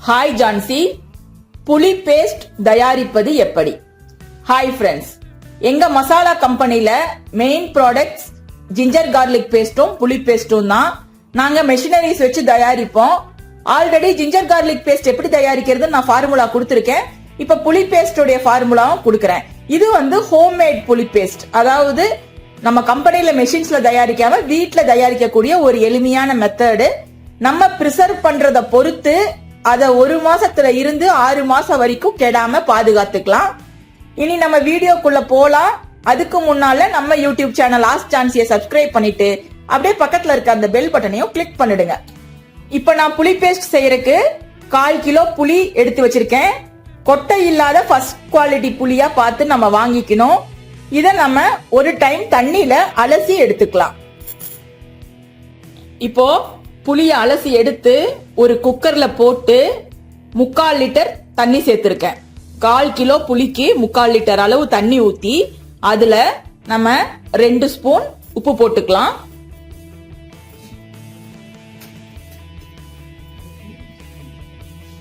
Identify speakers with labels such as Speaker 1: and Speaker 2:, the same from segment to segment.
Speaker 1: Hi Jhansi, புளி paste தயாரிப்பது எப்படி? ஹாய் ஃப்ரெண்ட்ஸ், எங்க மசாலா கம்பெனில மெயின் ப்ராடக்ட்ஸ் ஜிஞ்சர் கார்லிக் பேஸ்டும் புளி பேஸ்டும் தான். நாங்க மெஷினரிஸ் வச்சு தயாரிப்போம். ஆல்ரெடி ஜிஞ்சர் கார்லிக் பேஸ்ட் எப்படி தயாரிக்கிறது நான் ஃபார்முலா கொடுத்திருக்கேன். இப்ப புளி பேஸ்டோட ஃபார்முலாவும் கொடுக்கறேன். இது ஹோம்மேட் புளி பேஸ்ட், அதாவது நம்ம கம்பெனில மெஷின்ஸ்ல தயாரிக்காம வீட்ல தயாரிக்கக்கூடிய ஒரு எளிமையான மெத்தடு. நம்ம பிரிசர்வ் பண்றத பொறுத்து அத 1 மாசத்துல இருந்து 6 மாசம் வரைக்கும் கெடாம பாதுகாத்துக்கலாம். இனி நம்ம வீடியோக்குள்ள போலாம். அதுக்கு முன்னால நம்ம யூடியூப் சேனல் ஆஸ்க் ஜான்சியை சப்ஸ்கிரைப் பண்ணிட்டு அப்படியே பக்கத்துல இருக்க அந்த பெல் பட்டனையும் கிளிக் பண்ணிடுங்க. இப்ப நான் புளி பேஸ்ட் செய்யறதுக்கு 1/4 கிலோ புளி எடுத்து வச்சிருக்கேன். கொட்டை இல்லாத ஃபர்ஸ்ட் குவாலிட்டி புளியா பார்த்து நம்ம வாங்கிக்கணும். இத நம்ம ஒரு டைம் தண்ணியில அலசி எடுத்துக்கலாம். இப்போ புளிய அலசி எடுத்து ஒரு குக்கர்ல போட்டு 3/4 லிட்டர் தண்ணி சேர்த்திருக்கேன். 1/4 கிலோ புளிக்கு 3/4 லிட்டர் அளவு தண்ணி ஊத்தி அதுல நம்ம 2 ஸ்பூன் உப்பு போட்டுக்கலாம்.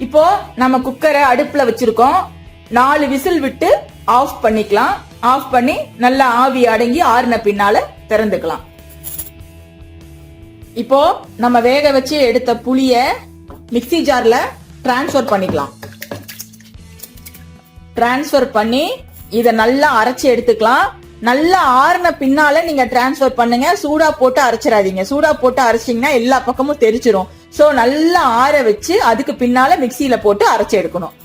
Speaker 1: இப்போ நம்ம குக்கரை அடுப்புல வச்சிருக்கோம். 4 விசில் விட்டு ஆஃப் பண்ணிக்கலாம். ஆஃப் பண்ணி நல்லா ஆவி அடங்கி ஆறுன பின்னால திறந்துக்கலாம். இப்போ நம்ம வேக வச்சு எடுத்த புளிய மிக்ஸி ஜார்ல டிரான்ஸ்ஃபர் பண்ணிக்கலாம். டிரான்ஸ்ஃபர் பண்ணி இத நல்லா அரைச்சு எடுத்துக்கலாம். நல்லா ஆறுன பின்னால நீங்க டிரான்ஸ்ஃபர் பண்ணுங்க. சூடா போட்டு அரைச்சிடாதீங்க. சூடா போட்டு அரைச்சிங்கன்னா எல்லா பக்கமும் தெரிச்சிரும். சோ நல்லா ஆற வச்சு அதுக்கு பின்னால மிக்ஸியில போட்டு அரைச்சு எடுக்கணும்.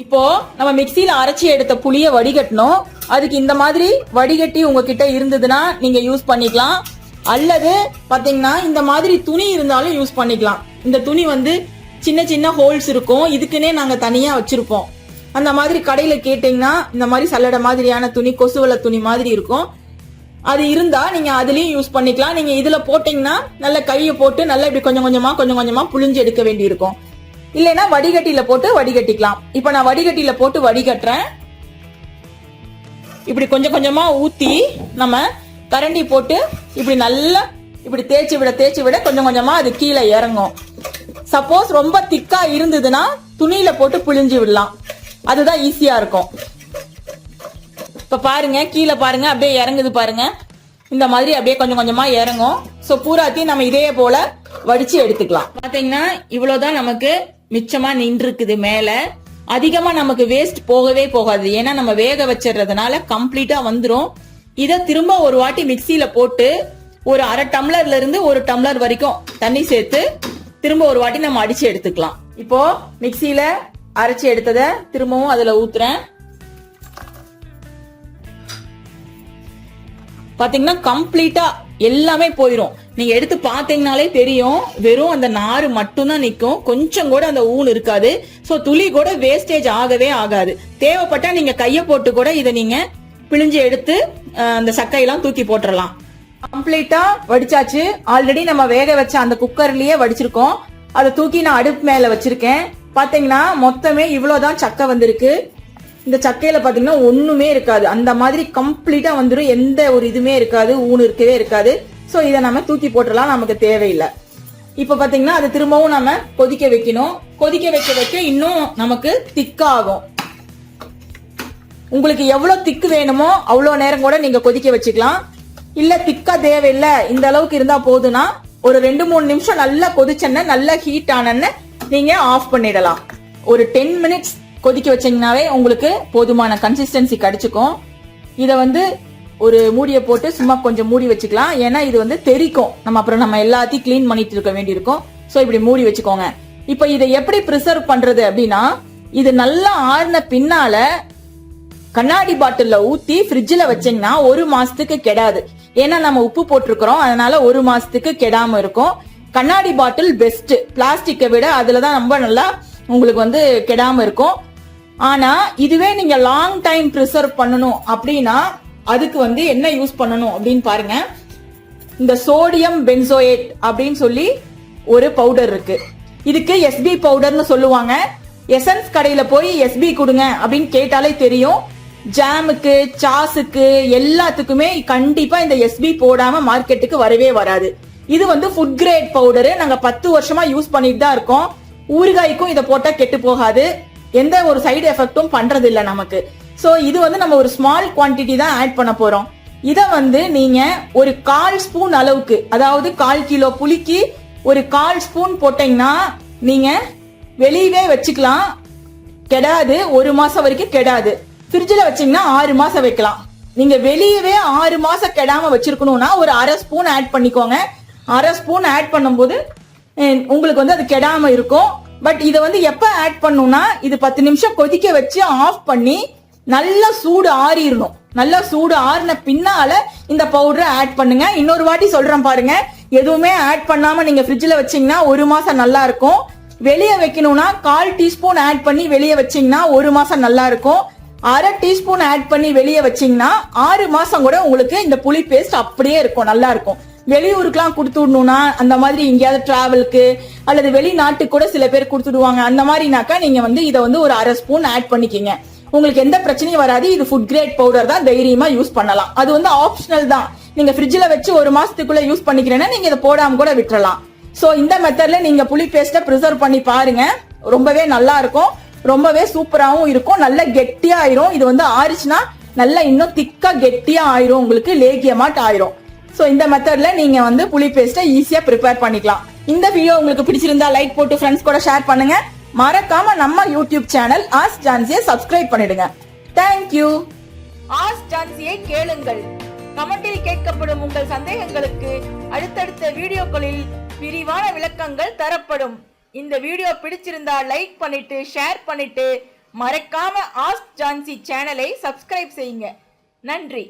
Speaker 1: இப்போ நம்ம மிக்ஸியில அரைச்சி எடுத்த புளிய வடிகட்டணும். அதுக்கு இந்த மாதிரி வடிகட்டி உங்ககிட்ட இருந்ததுன்னா நீங்க யூஸ் பண்ணிக்கலாம். அல்லது பாத்தீங்கன்னா இந்த மாதிரி துணி இருந்தாலும் யூஸ் பண்ணிக்கலாம். இந்த துணி சின்ன சின்ன ஹோல்ஸ் இருக்கும். இதுக்குன்னே நாங்க தனியா வச்சிருப்போம். அந்த மாதிரி கடையில கேட்டீங்கன்னா இந்த மாதிரி சல்லடை மாதிரியான துணி, கொசுவல துணி மாதிரி இருக்கும். அது இருந்தா நீங்க அதுலயும் யூஸ் பண்ணிக்கலாம். நீங்க இதுல போட்டீங்கன்னா நல்ல கையை போட்டு நல்லா இப்படி கொஞ்சம் கொஞ்சமா புழிஞ்சு எடுக்க வேண்டி இருக்கும். இல்லைன்னா வடிகட்டியில போட்டு வடிகட்டிக்கலாம். இப்ப நான் வடிகட்டியில போட்டு வடிகட்டுறேன். இப்படி கொஞ்சம் கொஞ்சமா ஊத்தி நம்ம கரண்டி போட்டு இப்படி நல்லா இப்படி தேய்ச்சி விட கொஞ்சம் கொஞ்சமா அது கீழே இறங்கும். சப்போஸ் ரொம்ப திக்கா இருந்ததுன்னா துணியில போட்டு புழிஞ்சு விடலாம். அதுதான் ஈஸியா இருக்கும். இப்ப பாருங்க, கீழே பாருங்க, அப்படியே இறங்குது பாருங்க. இந்த மாதிரி அப்படியே கொஞ்சம் கொஞ்சமா இறங்கும். சோ பூராத்தையும் நம்ம இதே போல வடிச்சு எடுத்துக்கலாம். பாத்தீங்கன்னா இவ்வளவுதான் நமக்கு மிச்சமா நின்று இருக்குது. மேல அதிகமா நமக்கு வேஸ்ட் போகவே போகாது. ஏன்னா நம்ம வேக வச்சிடறதுனால கம்ப்ளீட்டா வந்துரும். இத திரும்ப ஒரு வாட்டி மிக்ஸியில போட்டு ஒரு 1/2 டம்ளர்ல இருந்து 1 டம்ளர் வரைக்கும் தண்ணி சேர்த்து திரும்ப ஒரு வாட்டி நம்ம அடிச்சு எடுத்துக்கலாம். இப்போ மிக்ஸியில அரைச்சி எடுத்தத திரும்பவும் அதுல ஊத்துறேன். பாத்தீங்கன்னா கம்ப்ளீட்டா எல்லாமே போயிரும். நீங்க எடுத்து பாத்தீங்கன்னாலே தெரியும். வெறும் அந்த நாறு மட்டும் தான் நிக்கும். கொஞ்சம் கூட அந்த ஊன் இருக்காது. சோ துளி கூட வேஸ்டேஜ் ஆகவே ஆகாது. தேவைப்பட்டா நீங்க கைய போட்டு கூட இதை நீங்க பிழிஞ்சு எடுத்து அந்த சக்கையெல்லாம் தூக்கி போட்டுறலாம். கம்ப்ளீட்டா வடிச்சாச்சு. ஆல்ரெடி நம்ம வேக வச்ச அந்த குக்கர்லயே வடிச்சிருக்கோம். அதை தூக்கி நான் அடுப்பு மேல வச்சிருக்கேன். பாத்தீங்கன்னா மொத்தமே இவ்வளவுதான் சக்கை வந்திருக்கு. இந்த சக்கையில பாத்தீங்கன்னா ஒண்ணுமே இருக்காது. அந்த மாதிரி கம்ப்ளீட்டா வந்துடும். எந்த ஒரு இதுமே இருக்காது, ஊன் இருக்கவே இருக்காது. சோ இதை நம்ம தூக்கி போட்டுடலாம், நமக்கு தேவையில்லை. இப்ப பாத்தீங்கன்னா அது திரும்பவும் நம்ம கொதிக்க வைக்கணும். கொதிக்க வைக்க இன்னும் நமக்கு திக்கா ஆகும். உங்களுக்கு எவ்வளவு திக்கு வேணுமோ அவ்வளவு நேரம் கூட நீங்க கொதிக்க வச்சுக்கலாம். இல்ல திக்கா தேவையில்லை, இந்த அளவுக்கு இருந்தா போதுன்னா ஒரு 2-3 நிமிஷம் நல்லா கொதிச்சென்ன, நல்லா ஹீட் ஆனன்னு நீங்க ஆஃப் பண்ணிடலாம். ஒரு 10 மினிட்ஸ் கொதிக்க வச்சீங்கன்னாவே உங்களுக்கு போதுமான கன்சிஸ்டன்சி கிடைச்சுக்கும். இத ஒரு மூடிய போட்டு சும்மா கொஞ்சம் மூடி வச்சுக்கலாம். ஏன்னா இது தெரிக்கும். நம்ம எல்லாத்தையும் கிளீன் பண்ணிட்டு இருக்க வேண்டி இருக்கும். சோ இப்படி மூடி வச்சுக்கோங்க. இப்ப இதை எப்படி பிரிசர்வ் பண்றது அப்படின்னா, இது நல்லா ஆறுன பின்னால கண்ணாடி பாட்டில்ல ஊத்தி ஃப்ரிட்ஜ்ல வச்சீங்கன்னா 1 மாசத்துக்கு கெடாது. ஏன்னா நம்ம உப்பு போட்டிருக்கிறோம், அதனால 1 மாசத்துக்கு கெடாம இருக்கும். கண்ணாடி பாட்டில் பெஸ்ட். பிளாஸ்டிக்கை விட அதுலதான் ரொம்ப நல்லா உங்களுக்கு கெடாம இருக்கும். ஆனா இதுவே நீங்க லாங் டைம் பிரிசர்வ் பண்ணணும் அப்படின்னா அதுக்கு என்ன யூஸ் பண்ணணும் அப்படின்னு பாருங்க. இந்த சோடியம் பென்சோயேட் அப்படின்னு சொல்லி ஒரு பவுடர் இருக்கு. இதுக்கு எஸ்பி பவுடர்னு சொல்லுவாங்க. எசன்ஸ் கடையில போய் எஸ்பி கொடுங்க அப்படின்னு கேட்டாலே தெரியும். ஜாமுக்கு, சாஸுக்கு எல்லாத்துக்குமே கண்டிப்பா இந்த எஸ்பி போடாம மார்க்கெட்டுக்கு வரவே வராது. இது ஃபுட் கிரேட் பவுடர். நாங்க 10 வருஷமா யூஸ் பண்ணிட்டு தான் இருக்கோம். ஊறுகாய்க்கும் இதை போட்டா கெட்டு போகாது, எந்த ஒரு சைடு எஃபெக்டும் பண்றது இல்ல நமக்கு. சோ இது வந்து நம்ம ஒரு ஸ்மால் குவான்டிட்டி தான் ஆட் பண்ண போறோம். இத வந்து நீங்க ஒரு 1/4 ஸ்பூன் அளவுக்கு, அதாவது 1/4 கிலோ புளிக்கு ஒரு 1/4 ஸ்பூன் போட்டீங்கன்னா நீங்க வெளியவே வச்சுக்கலாம், கெடாது, 1 மாசம் வரைக்கும் கெடாது. ஃப்ரிட்ஜ்ல வச்சீங்கன்னா 6 மாசம் வைக்கலாம். நீங்க வெளியவே 6 மாசம் கெடாம வச்சிருக்கணும்னா ஒரு 1/2 ஸ்பூன் ஆட் பண்ணிக்கோங்க. 1/2 ஸ்பூன் ஆட் பண்ணும்போது உங்களுக்கு வந்து அது கெடாம இருக்கும். பட் இதை வந்து எப்ப ஆட் பண்ணும்னா இது 10 நிமிஷம் கொதிக்க வச்சு ஆஃப் பண்ணி நல்லா சூடு ஆறிடணும். நல்லா சூடு ஆறின பின்னால இந்த பவுடரை ஆட் பண்ணுங்க. இன்னொரு வாட்டி சொல்றேன் பாருங்க, எதுவுமே ஆட் பண்ணாம நீங்க ஃப்ரிட்ஜ்ல வச்சீங்கன்னா 1 மாசம் நல்லா இருக்கும். வெளியே வைக்கணும்னா 1/4 டீஸ்பூன் ஆட் பண்ணி வெளியே வச்சீங்கன்னா 1 மாசம் நல்லா இருக்கும். 1/2 டீஸ்பூன் ஆட் பண்ணி வெளியே வச்சீங்கன்னா 6 மாசம் கூட உங்களுக்கு இந்த புளி பேஸ்ட் அப்படியே இருக்கும், நல்லா இருக்கும். வெளியூருக்குலாம் கொடுத்து விடணும்னா, அந்த மாதிரி எங்கேயாவது டிராவலுக்கு அல்லது வெளிநாட்டுக்கு கூட சில பேர் கொடுத்துடுவாங்க. அந்த மாதிரினாக்கா நீங்க வந்து இதை வந்து ஒரு 1/2 ஸ்பூன் ஆட் பண்ணிக்கிங்க. உங்களுக்கு எந்த பிரச்சனையும் வராது. இது ஃபுட் கிரேட் பவுடர் தான், தைரியமா யூஸ் பண்ணலாம். அது வந்து ஆப்ஷனல் தான். நீங்க ஃப்ரிட்ஜ்ல வச்சு 1 மாசத்துக்குள்ள யூஸ் பண்ணிக்கிறேன்னா நீங்க இதை போடாம கூட விட்டுறலாம். சோ இந்த மெத்தட்ல நீங்க புளி பேஸ்ட்டை ப்ரிசர்வ் பண்ணி பாருங்க, ரொம்பவே நல்லா இருக்கும், ரொம்பவே சூப்பராகவும் இருக்கும், நல்ல கெட்டியா ஆயிரும். இது வந்து ஆறிச்சுன்னா நல்லா இன்னும் திக்கா கெட்டியா ஆயிரும், உங்களுக்கு லேகியமாட் ஆயிரும். சோ இந்த மெத்தட்ல நீங்க வந்து புளி பேஸ்ட்டை ஈஸியா ப்ரிப்பேர் பண்ணிக்கலாம். இந்த வீடியோ உங்களுக்கு பிடிச்சிருந்தா லைக் போட்டு ஃப்ரெண்ட்ஸ் கூட ஷேர் பண்ணுங்க. மறக்காம நம்ம யூடியூப் சேனல் ஆஸ்க் ஜான்சியை சப்ஸ்கிரைப் பண்ணிடுங்க. தேங்க்யூ. ஆஸ்க் ஜான்சியை கேளுங்கள். கமெண்டில் கேட்கப்படும் உங்கள் சந்தேகங்களுக்கு அடுத்தடுத்த வீடியோக்களில் விரிவான விளக்கங்கள் தரப்படும். இந்த வீடியோ பிடிச்சிருந்தா லைக் பண்ணிட்டு ஷேர் பண்ணிட்டு மறக்காம ஆஸ்க் ஜான்சி சேனலை சப்ஸ்கிரைப் செய்யுங்க. நன்றி.